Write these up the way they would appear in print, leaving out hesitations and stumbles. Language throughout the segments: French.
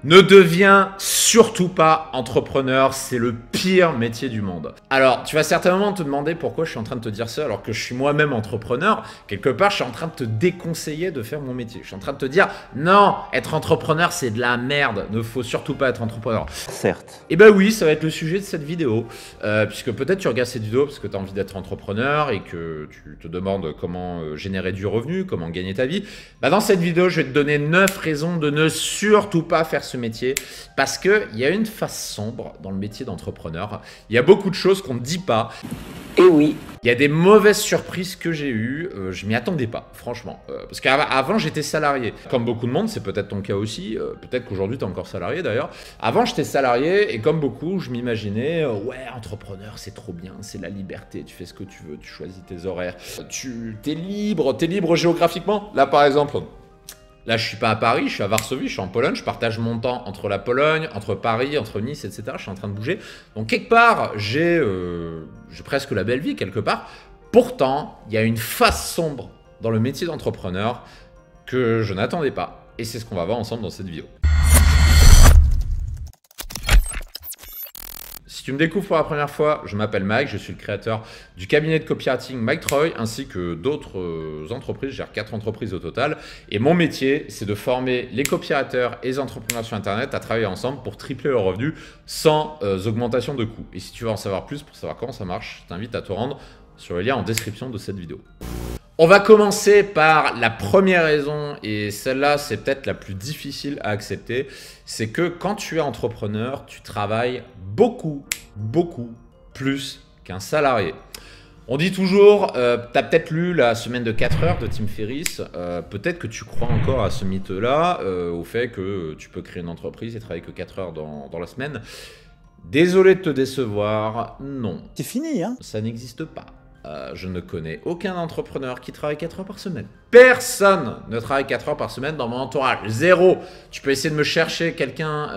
Ne deviens surtout pas entrepreneur, c'est le pire métier du monde. Alors, tu vas certainement te demander pourquoi je suis en train de te dire ça alors que je suis moi-même entrepreneur. Quelque part, je suis en train de te déconseiller de faire mon métier. Je suis en train de te dire, non, être entrepreneur, c'est de la merde. Ne faut surtout pas être entrepreneur. Certes. Et ben oui, ça va être le sujet de cette vidéo. Puisque peut-être tu regardes cette vidéo parce que tu as envie d'être entrepreneur et que tu te demandes comment générer du revenu, comment gagner ta vie. Bah dans cette vidéo, je vais te donner 9 raisons de ne surtout pas faire ce métier parce qu'il y a une face sombre dans le métier d'entrepreneur. Il y a beaucoup de choses qu'on ne dit pas. Et oui. Il y a des mauvaises surprises que j'ai eues, je m'y attendais pas, franchement. Parce qu'avant, j'étais salarié. Comme beaucoup de monde, c'est peut-être ton cas aussi, peut-être qu'aujourd'hui, tu es encore salarié d'ailleurs. Avant, j'étais salarié et comme beaucoup, je m'imaginais, ouais, entrepreneur, c'est trop bien, c'est la liberté, tu fais ce que tu veux, tu choisis tes horaires, t'es libre géographiquement. Là, par exemple, là, je suis pas à Paris, je suis à Varsovie, je suis en Pologne, je partage mon temps entre la Pologne, entre Paris, entre Nice, etc. Je suis en train de bouger. Donc, quelque part, j'ai presque la belle vie, quelque part. Pourtant, il y a une face sombre dans le métier d'entrepreneur que je n'attendais pas. Et c'est ce qu'on va voir ensemble dans cette vidéo. Si tu me découvres pour la première fois, je m'appelle Mike, je suis le créateur du cabinet de copywriting Mike Troy ainsi que d'autres entreprises, je gère 4 entreprises au total. Et mon métier, c'est de former les copywriters et les entrepreneurs sur Internet à travailler ensemble pour tripler leurs revenus sans augmentation de coûts. Et si tu veux en savoir plus pour savoir comment ça marche, je t'invite à te rendre sur le lien en description de cette vidéo. On va commencer par la première raison, et celle-là, c'est peut-être la plus difficile à accepter, c'est que quand tu es entrepreneur, tu travailles beaucoup plus qu'un salarié. On dit toujours, tu as peut-être lu la semaine de 4 heures de Tim Ferriss, peut-être que tu crois encore à ce mythe-là, au fait que tu peux créer une entreprise et travailler que 4 heures dans la semaine. Désolé de te décevoir, non. C'est fini, hein? Ça n'existe pas. Je ne connais aucun entrepreneur qui travaille 4 heures par semaine. Personne ne travaille 4 heures par semaine dans mon entourage. Zéro. Tu peux essayer de me chercher quelqu'un,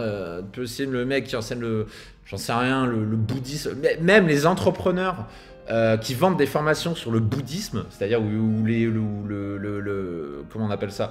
tu peux essayer le mec qui enseigne j'en sais rien, le bouddhisme. Même les entrepreneurs qui vendent des formations sur le bouddhisme, c'est-à-dire comment on appelle ça,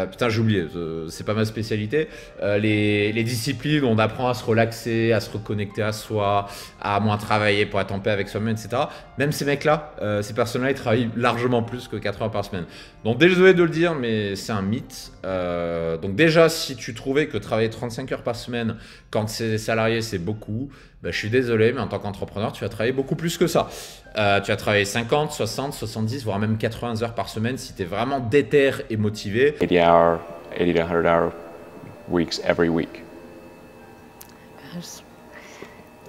putain j'ai oublié, c'est pas ma spécialité, les disciplines où on apprend à se relaxer, à se reconnecter à soi, à moins travailler pour être en paix avec soi-même, etc. Même ces mecs-là, ces personnes-là, ils travaillent largement plus que 4 heures par semaine. Donc désolé de le dire, mais c'est un mythe. Donc déjà, si tu trouvais que travailler 35 heures par semaine quand c'est salarié, c'est beaucoup, ben, je suis désolé, mais en tant qu'entrepreneur, tu vas travailler beaucoup plus que ça. Tu vas travailler 50, 60, 70, voire même 80 heures par semaine si tu es vraiment déter et motivé. 80 to 100 hour weeks every week. Gosh,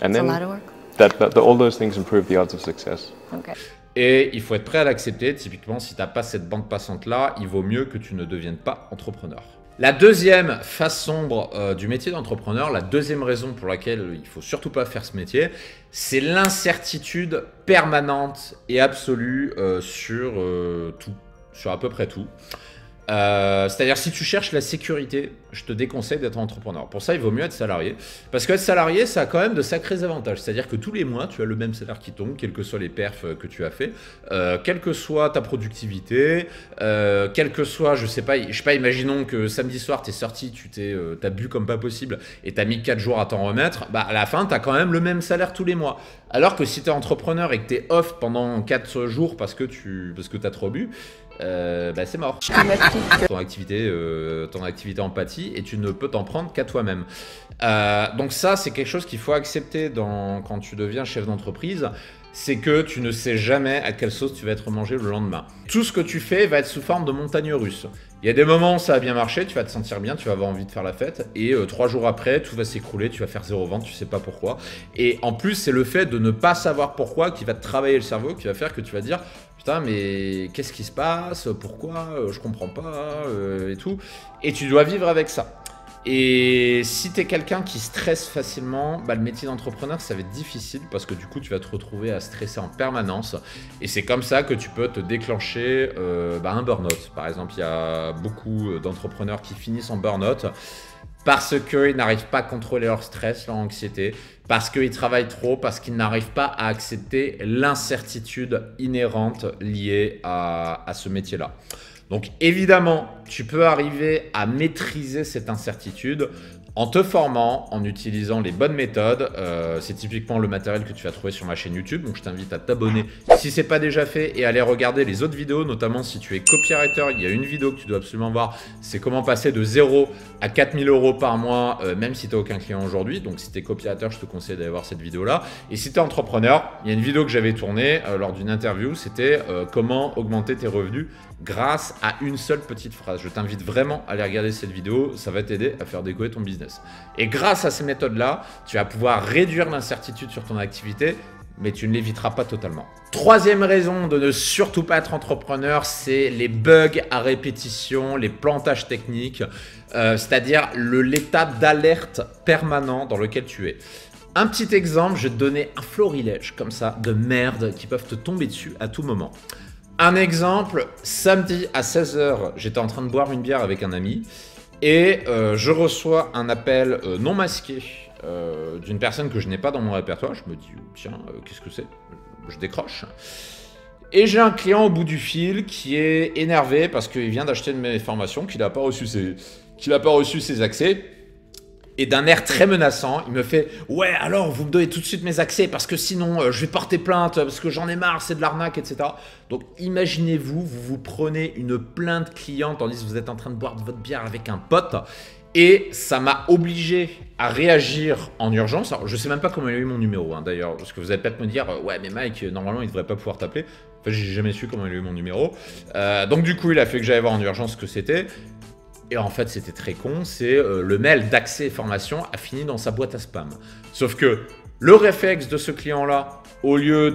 And it's a then lot of work. all those things improve the odds of success. Okay. Et il faut être prêt à l'accepter. Typiquement, si tu n'as pas cette bande passante-là, il vaut mieux que tu ne deviennes pas entrepreneur. La deuxième face sombre du métier d'entrepreneur, la deuxième raison pour laquelle il ne faut surtout pas faire ce métier, c'est l'incertitude permanente et absolue sur tout, sur à peu près tout. C'est-à-dire si tu cherches la sécurité, je te déconseille d'être entrepreneur. Pour ça, il vaut mieux être salarié. Parce qu'être salarié, ça a quand même de sacrés avantages. C'est-à-dire que tous les mois, tu as le même salaire qui tombe, quels que soient les perfs que tu as fait, quelle que soit ta productivité, quel que soit, je sais pas, imaginons que samedi soir, tu es sorti, t'as bu comme pas possible et tu as mis 4 jours à t'en remettre, bah à la fin, tu as quand même le même salaire tous les mois. Alors que si tu es entrepreneur et que tu es off pendant 4 jours parce que tu as trop bu, bah c'est mort. Ton activité empathie et tu ne peux t'en prendre qu'à toi-même. Donc ça, c'est quelque chose qu'il faut accepter quand tu deviens chef d'entreprise. C'est que tu ne sais jamais à quelle sauce tu vas être mangé le lendemain. Tout ce que tu fais va être sous forme de montagne russe. Il y a des moments où ça va bien marcher, tu vas te sentir bien, tu vas avoir envie de faire la fête, et 3 jours après, tout va s'écrouler, tu vas faire 0 vente, tu sais pas pourquoi. Et en plus, c'est le fait de ne pas savoir pourquoi qui va te travailler le cerveau, qui va faire que tu vas dire « Putain, mais qu'est-ce qui se passe? Pourquoi? Je comprends pas, et tout. » Et tu dois vivre avec ça. Et si tu es quelqu'un qui stresse facilement, bah, le métier d'entrepreneur, ça va être difficile parce que du coup, tu vas te retrouver à stresser en permanence. Et c'est comme ça que tu peux te déclencher un burn-out. Par exemple, il y a beaucoup d'entrepreneurs qui finissent en burn-out parce qu'ils n'arrivent pas à contrôler leur stress, leur anxiété, parce qu'ils travaillent trop, parce qu'ils n'arrivent pas à accepter l'incertitude inhérente liée à ce métier-là. Donc évidemment, tu peux arriver à maîtriser cette incertitude en te formant, en utilisant les bonnes méthodes. C'est typiquement le matériel que tu vas trouver sur ma chaîne YouTube. Donc je t'invite à t'abonner si ce n'est pas déjà fait et à aller regarder les autres vidéos, notamment si tu es copywriter. Il y a une vidéo que tu dois absolument voir. C'est comment passer de 0 à 4 000 € par mois, même si tu n'as aucun client aujourd'hui. Donc si tu es copywriter, je te conseille d'aller voir cette vidéo-là. Et si tu es entrepreneur, il y a une vidéo que j'avais tournée lors d'une interview. C'était comment augmenter tes revenus grâce à une seule petite phrase. Je t'invite vraiment à aller regarder cette vidéo. Ça va t'aider à faire décoller ton business. Et grâce à ces méthodes-là, tu vas pouvoir réduire l'incertitude sur ton activité, mais tu ne l'éviteras pas totalement. Troisième raison de ne surtout pas être entrepreneur, c'est les bugs à répétition, les plantages techniques, c'est-à-dire l'état d'alerte permanent dans lequel tu es. Un petit exemple, je vais te donner un florilège comme ça de merde qui peuvent te tomber dessus à tout moment. Un exemple, samedi à 16 h, j'étais en train de boire une bière avec un ami. Et je reçois un appel non masqué d'une personne que je n'ai pas dans mon répertoire. Je me dis, tiens, qu'est-ce que c'est? Je décroche. Et j'ai un client au bout du fil qui est énervé parce qu'il vient d'acheter une de mes formations, qu'il n'a pas reçu ses accès. Et d'un air très menaçant, il me fait « Ouais, alors, vous me donnez tout de suite mes accès parce que sinon, je vais porter plainte parce que j'en ai marre, c'est de l'arnaque, etc. » Donc, imaginez-vous, vous prenez une plainte client tandis que vous êtes en train de boire de votre bière avec un pote. Et ça m'a obligé à réagir en urgence. Alors, je ne sais même pas comment il a eu mon numéro, hein, d'ailleurs, parce que vous allez peut-être me dire « Ouais, mais Mike, normalement, il ne devrait pas pouvoir t'appeler. » Enfin, j'ai jamais su comment il a eu mon numéro. Donc, du coup, il a fait que j'allais voir en urgence ce que c'était. Et en fait, c'était très con, c'est le mail d'accès et formation a fini dans sa boîte à spam. Sauf que le réflexe de ce client-là, au lieu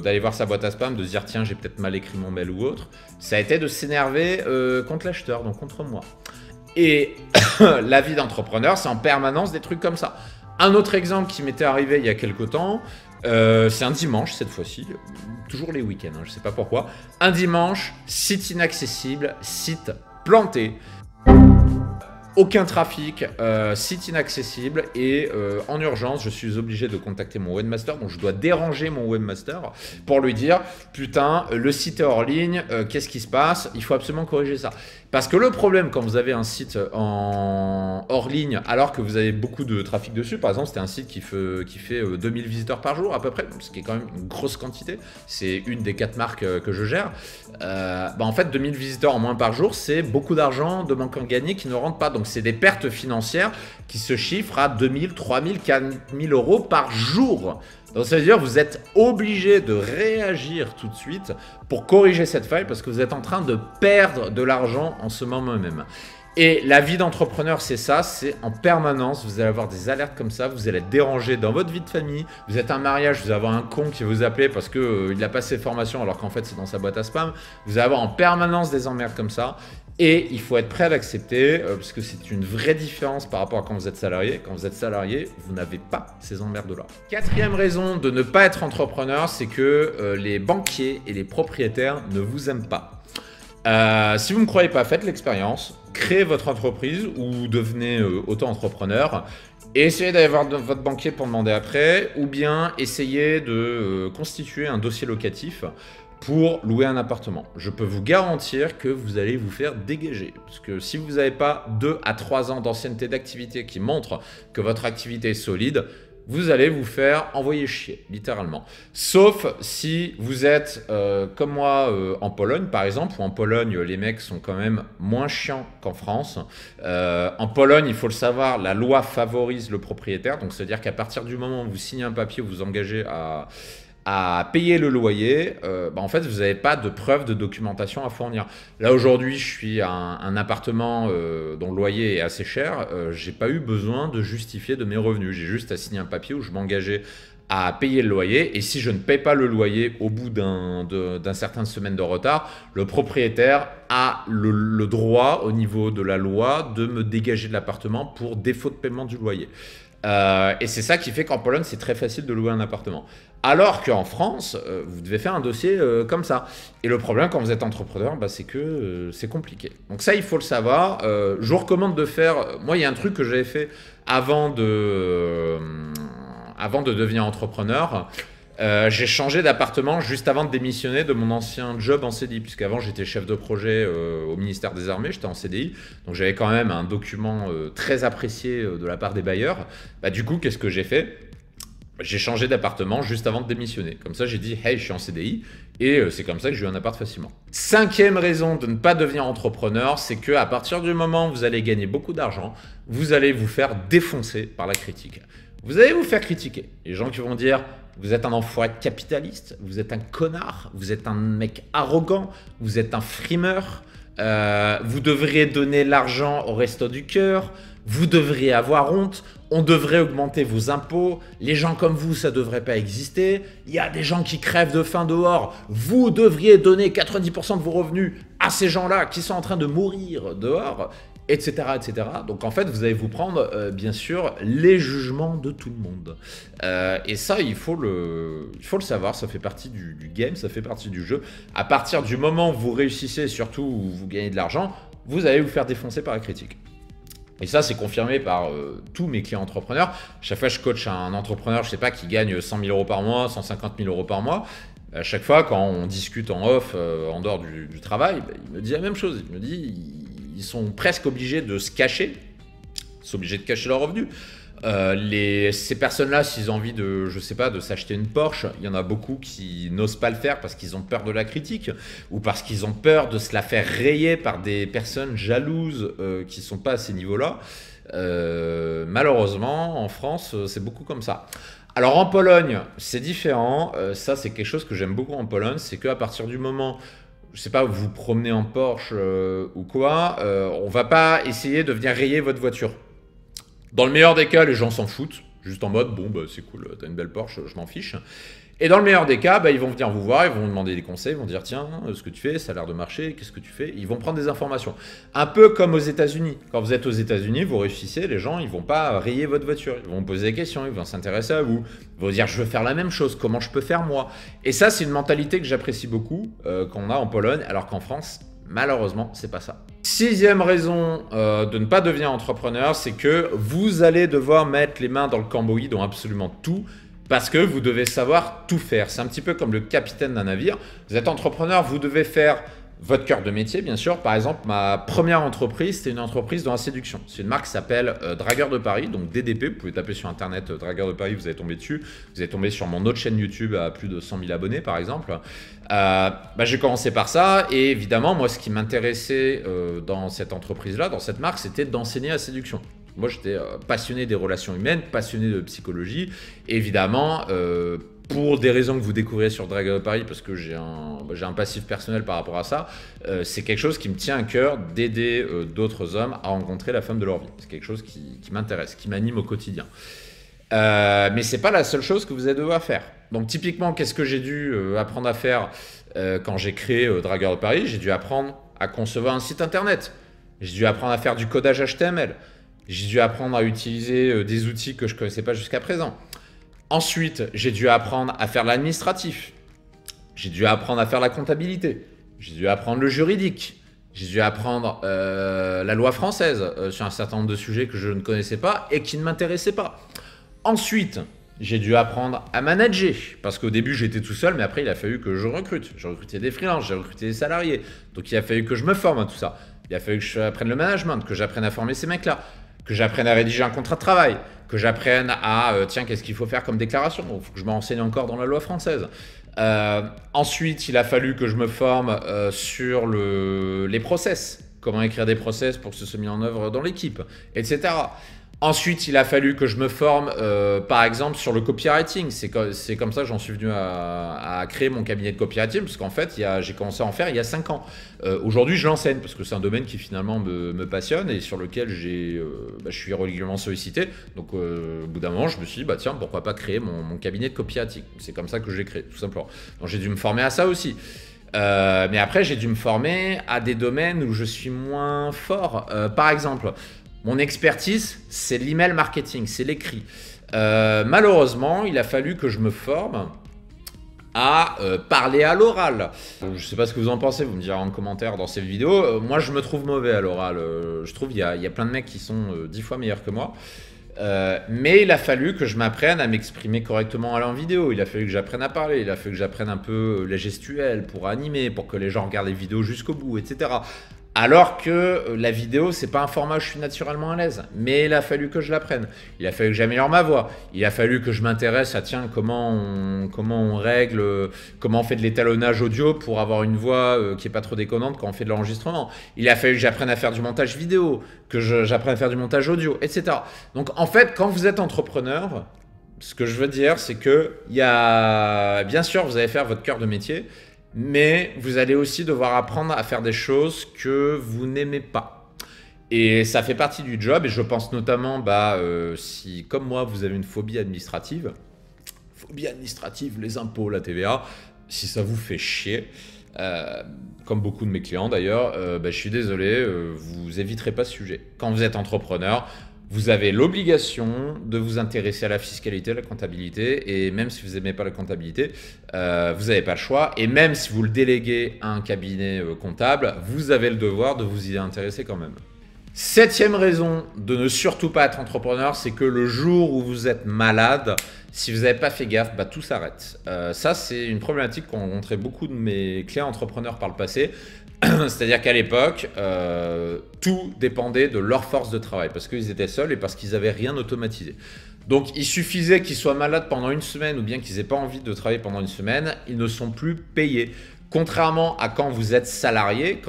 d'aller voir sa boîte à spam, de se dire « Tiens, j'ai peut-être mal écrit mon mail ou autre », ça a été de s'énerver contre l'acheteur, donc contre moi. Et la vie d'entrepreneur, c'est en permanence des trucs comme ça. Un autre exemple qui m'était arrivé il y a quelques temps, c'est un dimanche cette fois-ci, toujours les week-ends, hein, je ne sais pas pourquoi. Un dimanche, site inaccessible, site planté, aucun trafic, site inaccessible et en urgence, je suis obligé de contacter mon webmaster. Donc, je dois déranger mon webmaster pour lui dire « Putain, le site est hors ligne, qu'est-ce qui se passe? Il faut absolument corriger ça. » Parce que le problème quand vous avez un site hors ligne alors que vous avez beaucoup de trafic dessus, par exemple, c'était un site qui fait 2000 visiteurs par jour à peu près, ce qui est quand même une grosse quantité. C'est une des 4 marques que je gère. En fait, 2000 visiteurs en moins par jour, c'est beaucoup d'argent de manque à gagner qui ne rentre pas. Donc, c'est des pertes financières qui se chiffrent à 2000, 3000, 4000 € par jour. Donc ça veut dire que vous êtes obligé de réagir tout de suite pour corriger cette faille parce que vous êtes en train de perdre de l'argent en ce moment même. Et la vie d'entrepreneur, c'est ça, c'est en permanence, vous allez avoir des alertes comme ça, vous allez être dérangé dans votre vie de famille, vous êtes un mariage, vous allez avoir un con qui va vous appeler parce qu'il a passé formation alors qu'en fait c'est dans sa boîte à spam, vous allez avoir en permanence des emmerdes comme ça. Et il faut être prêt à l'accepter parce que c'est une vraie différence par rapport à quand vous êtes salarié. Quand vous êtes salarié, vous n'avez pas ces emmerdes-là. Quatrième raison de ne pas être entrepreneur, c'est que les banquiers et les propriétaires ne vous aiment pas. Si vous ne me croyez pas, faites l'expérience, créez votre entreprise ou devenez auto-entrepreneur. Et essayez d'aller voir votre banquier pour demander après, ou bien essayez de constituer un dossier locatif pour louer un appartement. Je peux vous garantir que vous allez vous faire dégager. Parce que si vous n'avez pas 2 à 3 ans d'ancienneté d'activité qui montrent que votre activité est solide, vous allez vous faire envoyer chier, littéralement. Sauf si vous êtes comme moi en Pologne, par exemple, où en Pologne, les mecs sont quand même moins chiants qu'en France. En Pologne, il faut le savoir, la loi favorise le propriétaire. Donc, c'est-à-dire qu'à partir du moment où vous signez un papier, vous vous engagez à payer le loyer, en fait, vous n'avez pas de preuve de documentation à fournir. Là, aujourd'hui, je suis à un appartement dont le loyer est assez cher. Je n'ai pas eu besoin de justifier de mes revenus. J'ai juste à signer un papier où je m'engageais à payer le loyer. Et si je ne paye pas le loyer au bout d'un certain semaine de retard, le propriétaire a le droit, au niveau de la loi, de me dégager de l'appartement pour défaut de paiement du loyer. Et c'est ça qui fait qu'en Pologne, c'est très facile de louer un appartement. Alors qu'en France, vous devez faire un dossier comme ça. Et le problème quand vous êtes entrepreneur, c'est que c'est compliqué. Donc ça, il faut le savoir. Je vous recommande de faire... Moi, il y a un truc que j'avais fait avant de devenir entrepreneur. J'ai changé d'appartement juste avant de démissionner de mon ancien job en CDI, puisqu'avant j'étais chef de projet au ministère des Armées, j'étais en CDI, donc j'avais quand même un document très apprécié de la part des bailleurs. Bah, du coup, qu'est-ce que j'ai fait? J'ai changé d'appartement juste avant de démissionner. Comme ça, j'ai dit, hey, je suis en CDI. Et c'est comme ça que j'ai eu un appart facilement. 5e raison de ne pas devenir entrepreneur, c'est qu'à partir du moment où vous allez gagner beaucoup d'argent, vous allez vous faire défoncer par la critique. Vous allez vous faire critiquer. Les gens qui vont dire, vous êtes un enfoiré capitaliste, vous êtes un connard, vous êtes un mec arrogant, vous êtes un frimeur, vous devriez donner l'argent au Resto du Cœur, vous devriez avoir honte, on devrait augmenter vos impôts, les gens comme vous, ça ne devrait pas exister, il y a des gens qui crèvent de faim dehors, vous devriez donner 90% de vos revenus à ces gens-là qui sont en train de mourir dehors, etc. etc. Donc en fait, vous allez vous prendre, bien sûr, les jugements de tout le monde. Et ça, il faut le savoir, ça fait partie du game, ça fait partie du jeu. À partir du moment où vous réussissez, surtout où vous gagnez de l'argent, vous allez vous faire défoncer par la critique. Et ça, c'est confirmé par tous mes clients entrepreneurs. Chaque fois que je coach un entrepreneur, je ne sais pas, qui gagne 100 000 € par mois, 150 000 € par mois, à chaque fois, quand on discute en off, en dehors du travail, bah, il me dit la même chose. Il me dit, ils sont presque obligés de se cacher. Ils sont obligés de cacher leurs revenus. Ces personnes-là, s'ils ont envie de, je sais pas, de s'acheter une Porsche, il y en a beaucoup qui n'osent pas le faire parce qu'ils ont peur de la critique ou parce qu'ils ont peur de se la faire rayer par des personnes jalouses qui sont pas à ces niveaux-là. Malheureusement, en France, c'est beaucoup comme ça. Alors en Pologne, c'est différent. Ça, c'est quelque chose que j'aime beaucoup en Pologne, c'est qu'à partir du moment, je sais pas, vous vous promenez en Porsche ou quoi, on va pas essayer de venir rayer votre voiture. Dans le meilleur des cas, les gens s'en foutent, juste en mode, bon, bah, c'est cool, t'as une belle Porsche, je m'en fiche. Et dans le meilleur des cas, bah, ils vont venir vous voir, ils vont vous demander des conseils, ils vont dire, tiens, ce que tu fais, ça a l'air de marcher, qu'est-ce que tu fais? Ils vont prendre des informations. Un peu comme aux États-Unis. Quand vous êtes aux États-Unis, vous réussissez, les gens, ils vont pas rayer votre voiture, ils vont vous poser des questions, ils vont s'intéresser à vous, ils vont dire, je veux faire la même chose, comment je peux faire moi? Et ça, c'est une mentalité que j'apprécie beaucoup, qu'on a en Pologne, alors qu'en France, malheureusement, c'est pas ça. 6e raison de ne pas devenir entrepreneur, c'est que vous allez devoir mettre les mains dans le cambouis dans absolument tout parce que vous devez savoir tout faire. C'est un petit peu comme le capitaine d'un navire. Vous êtes entrepreneur, vous devez faire votre cœur de métier, bien sûr. Par exemple, ma première entreprise, c'est une entreprise dans la séduction. C'est une marque qui s'appelle Dragueur de Paris, donc DDP. Vous pouvez taper sur Internet Dragueur de Paris, vous allez tomber dessus. Vous allez tomber sur mon autre chaîne YouTube à plus de 100 000 abonnés, par exemple. J'ai commencé par ça. Et évidemment, moi, ce qui m'intéressait dans cette entreprise-là, dans cette marque, c'était d'enseigner la séduction. Moi, j'étais passionné des relations humaines, passionné de psychologie. Évidemment, pour des raisons que vous découvrirez sur Dragueur de Paris, parce que j'ai un passif personnel par rapport à ça, c'est quelque chose qui me tient à cœur d'aider d'autres hommes à rencontrer la femme de leur vie. C'est quelque chose qui m'intéresse, qui m'anime au quotidien. Mais ce n'est pas la seule chose que vous allez devoir faire. Donc typiquement, qu'est-ce que j'ai dû apprendre à faire quand j'ai créé Dragueur de Paris? J'ai dû apprendre à concevoir un site internet. J'ai dû apprendre à faire du codage HTML. J'ai dû apprendre à utiliser des outils que je ne connaissais pas jusqu'à présent. Ensuite, j'ai dû apprendre à faire l'administratif. J'ai dû apprendre à faire la comptabilité. J'ai dû apprendre le juridique. J'ai dû apprendre la loi française sur un certain nombre de sujets que je ne connaissais pas et qui ne m'intéressaient pas. Ensuite, j'ai dû apprendre à manager. Parce qu'au début, j'étais tout seul, mais après, il a fallu que je recrute. J'ai recruté des freelances, j'ai recruté des salariés. Donc, il a fallu que je me forme à tout ça. Il a fallu que j'apprenne le management, que j'apprenne à former ces mecs-là, que j'apprenne à rédiger un contrat de travail, que j'apprenne à, tiens, qu'est-ce qu'il faut faire comme déclaration? Il faut que je me renseigne encore dans la loi française. Ensuite, il a fallu que je me forme sur les process. Comment écrire des process pour que ce soit mis en œuvre dans l'équipe, etc. Ensuite, il a fallu que je me forme, par exemple, sur le copywriting. C'est comme ça que j'en suis venu à créer mon cabinet de copywriting, parce qu'en fait, j'ai commencé à en faire il y a 5 ans. Aujourd'hui, je l'enseigne, parce que c'est un domaine qui finalement me passionne et sur lequel je suis régulièrement sollicité. Donc, au bout d'un moment, je me suis dit, bah, tiens, pourquoi pas créer mon cabinet de copywriting? C'est comme ça que je l'ai créé, tout simplement. Donc, j'ai dû me former à ça aussi. Mais après, j'ai dû me former à des domaines où je suis moins fort. Par exemple, mon expertise, c'est l'email marketing, c'est l'écrit. Malheureusement, il a fallu que je me forme à parler à l'oral. Je ne sais pas ce que vous en pensez, vous me direz en commentaire dans cette vidéo. Moi, je me trouve mauvais à l'oral. Je trouve qu'il y a plein de mecs qui sont 10 fois meilleurs que moi. Mais il a fallu que je m'apprenne à m'exprimer correctement en vidéo. Il a fallu que j'apprenne à parler. Il a fallu que j'apprenne un peu les gestuels pour animer, pour que les gens regardent les vidéos jusqu'au bout, etc. Alors que la vidéo, c'est pas un format où je suis naturellement à l'aise. Mais il a fallu que je l'apprenne. Il a fallu que j'améliore ma voix. Il a fallu que je m'intéresse à, tiens, comment on règle, comment on fait de l'étalonnage audio pour avoir une voix qui est pas trop déconnante quand on fait de l'enregistrement. Il a fallu que j'apprenne à faire du montage vidéo, que j'apprenne à faire du montage audio, etc. Donc en fait, quand vous êtes entrepreneur, ce que je veux dire, c'est que bien sûr, vous allez faire votre cœur de métier, mais vous allez aussi devoir apprendre à faire des choses que vous n'aimez pas. Et ça fait partie du job, et je pense notamment, si comme moi, vous avez une phobie administrative, les impôts, la TVA, si ça vous fait chier, comme beaucoup de mes clients d'ailleurs, je suis désolé, vous éviterez pas ce sujet. Quand vous êtes entrepreneur, vous avez l'obligation de vous intéresser à la fiscalité, à la comptabilité, et même si vous n'aimez pas la comptabilité, vous n'avez pas le choix. Et même si vous le déléguez à un cabinet comptable, vous avez le devoir de vous y intéresser quand même. 7e raison de ne surtout pas être entrepreneur, c'est que le jour où vous êtes malade, si vous n'avez pas fait gaffe, tout s'arrête. Ça, c'est une problématique qu'ont rencontré beaucoup de mes clients entrepreneurs par le passé. C'est-à-dire qu'à l'époque, tout dépendait de leur force de travail parce qu'ils étaient seuls et parce qu'ils n'avaient rien automatisé. Donc, il suffisait qu'ils soient malades pendant une semaine ou bien qu'ils n'aient pas envie de travailler pendant une semaine, ils ne sont plus payés. Contrairement à quand vous êtes salarié,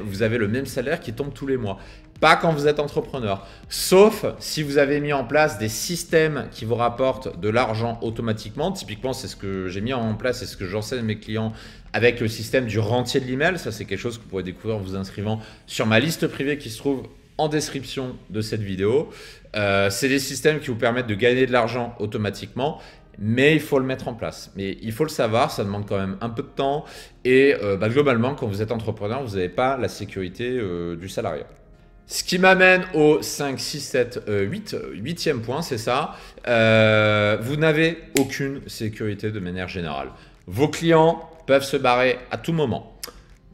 vous avez le même salaire qui tombe tous les mois. Pas quand vous êtes entrepreneur. Sauf si vous avez mis en place des systèmes qui vous rapportent de l'argent automatiquement. Typiquement, c'est ce que j'ai mis en place et ce que j'enseigne à mes clients avec le système du rentier de l'email. Ça, c'est quelque chose que vous pourrez découvrir en vous inscrivant sur ma liste privée qui se trouve en description de cette vidéo. C'est des systèmes qui vous permettent de gagner de l'argent automatiquement. Mais il faut le mettre en place. Mais il faut le savoir, ça demande quand même un peu de temps. Et globalement, quand vous êtes entrepreneur, vous n'avez pas la sécurité du salariat. Ce qui m'amène au 5, 6, 7, 8, 8e point, c'est ça. Vous n'avez aucune sécurité de manière générale. Vos clients peuvent se barrer à tout moment.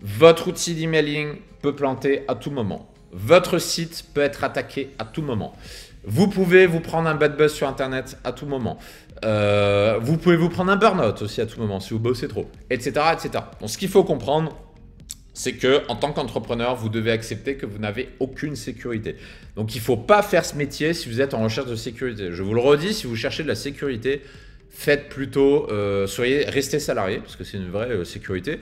Votre outil d'emailing peut planter à tout moment. Votre site peut être attaqué à tout moment. Vous pouvez vous prendre un bad buzz sur Internet à tout moment. Vous pouvez vous prendre un burn-out aussi à tout moment si vous bossez trop, etc., etc. Donc, ce qu'il faut comprendre, c'est que en tant qu'entrepreneur, vous devez accepter que vous n'avez aucune sécurité. Donc, il ne faut pas faire ce métier si vous êtes en recherche de sécurité. Je vous le redis, si vous cherchez de la sécurité, faites plutôt, restez salarié, parce que c'est une vraie sécurité.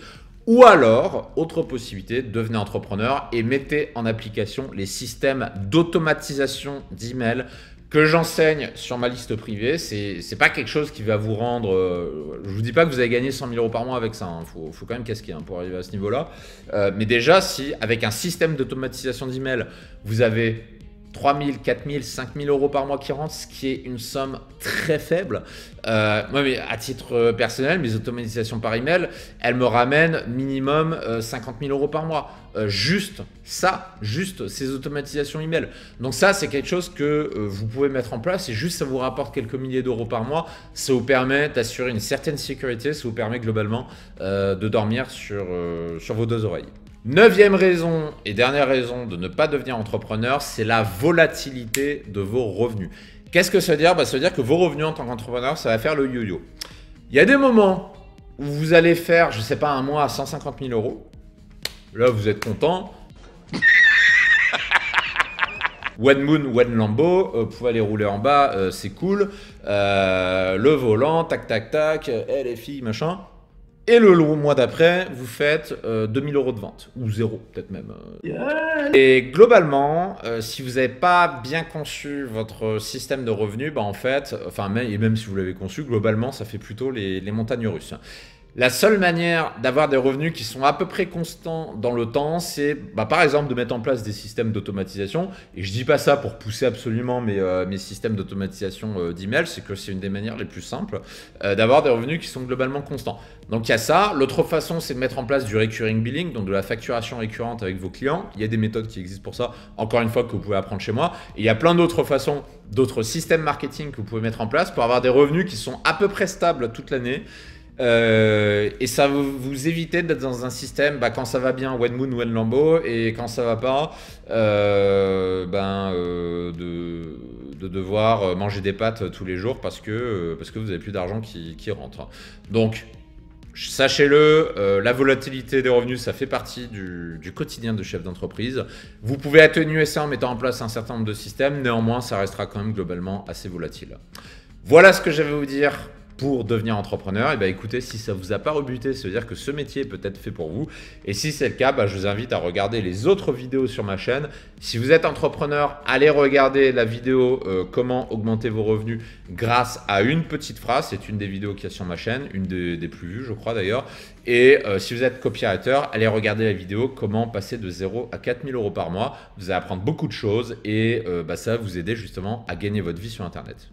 Ou alors, autre possibilité, devenez entrepreneur et mettez en application les systèmes d'automatisation d'email que j'enseigne sur ma liste privée. C'est pas quelque chose qui va vous rendre... je vous dis pas que vous allez gagner 100 000 € par mois avec ça. Hein. Faut quand même casquer pour arriver à ce niveau-là. Mais déjà, si avec un système d'automatisation d'email, vous avez 3 000, 4 000, 5 000 € par mois qui rentrent, ce qui est une somme très faible. Moi, mais à titre personnel, mes automatisations par email, elles me ramènent minimum 50 000 € par mois. Juste ces automatisations email. Donc ça, c'est quelque chose que vous pouvez mettre en place et juste ça vous rapporte quelques milliers d'euros par mois. Ça vous permet d'assurer une certaine sécurité, ça vous permet globalement de dormir sur vos deux oreilles. 9e raison et dernière raison de ne pas devenir entrepreneur, c'est la volatilité de vos revenus. Qu'est-ce que ça veut dire? Ça veut dire que vos revenus en tant qu'entrepreneur, ça va faire le yo-yo. Il y a des moments où vous allez faire, je ne sais pas, un mois à 150 000 €. Là, vous êtes content. One Moon, One Lambo, vous pouvez aller rouler en bas, c'est cool. Le volant, tac, tac, tac, les filles, machin. Et le mois d'après, vous faites 2000 € de vente, ou 0 peut-être même. Et globalement, si vous n'avez pas bien conçu votre système de revenus, même si vous l'avez conçu, globalement, ça fait plutôt les montagnes russes. La seule manière d'avoir des revenus qui sont à peu près constants dans le temps, c'est par exemple de mettre en place des systèmes d'automatisation. Et je ne dis pas ça pour pousser absolument mes systèmes d'automatisation d'email, c'est que c'est une des manières les plus simples d'avoir des revenus qui sont globalement constants. Donc il y a ça. L'autre façon, c'est de mettre en place du recurring billing, donc de la facturation récurrente avec vos clients. Il y a des méthodes qui existent pour ça, encore une fois, que vous pouvez apprendre chez moi. Et il y a plein d'autres façons, d'autres systèmes marketing que vous pouvez mettre en place pour avoir des revenus qui sont à peu près stables toute l'année. Et ça vous éviter d'être dans un système quand ça va bien One Moon, One devoir manger des pâtes tous les jours parce que vous n'avez plus d'argent qui rentre. Donc, sachez-le, la volatilité des revenus, ça fait partie du quotidien de chef d'entreprise. Vous pouvez atténuer ça en mettant en place un certain nombre de systèmes. Néanmoins, ça restera quand même globalement assez volatile. Voilà ce que j'avais à vous dire pour devenir entrepreneur. Et bien écoutez, si ça vous a pas rebuté, ça veut dire que ce métier est peut-être fait pour vous. Et si c'est le cas, je vous invite à regarder les autres vidéos sur ma chaîne. Si vous êtes entrepreneur, allez regarder la vidéo comment augmenter vos revenus grâce à une petite phrase. C'est une des vidéos qu'il y a sur ma chaîne, une des plus vues, je crois d'ailleurs. Et si vous êtes copywriter, allez regarder la vidéo comment passer de 0 à 4 000 € par mois. Vous allez apprendre beaucoup de choses et ça va vous aider justement à gagner votre vie sur Internet.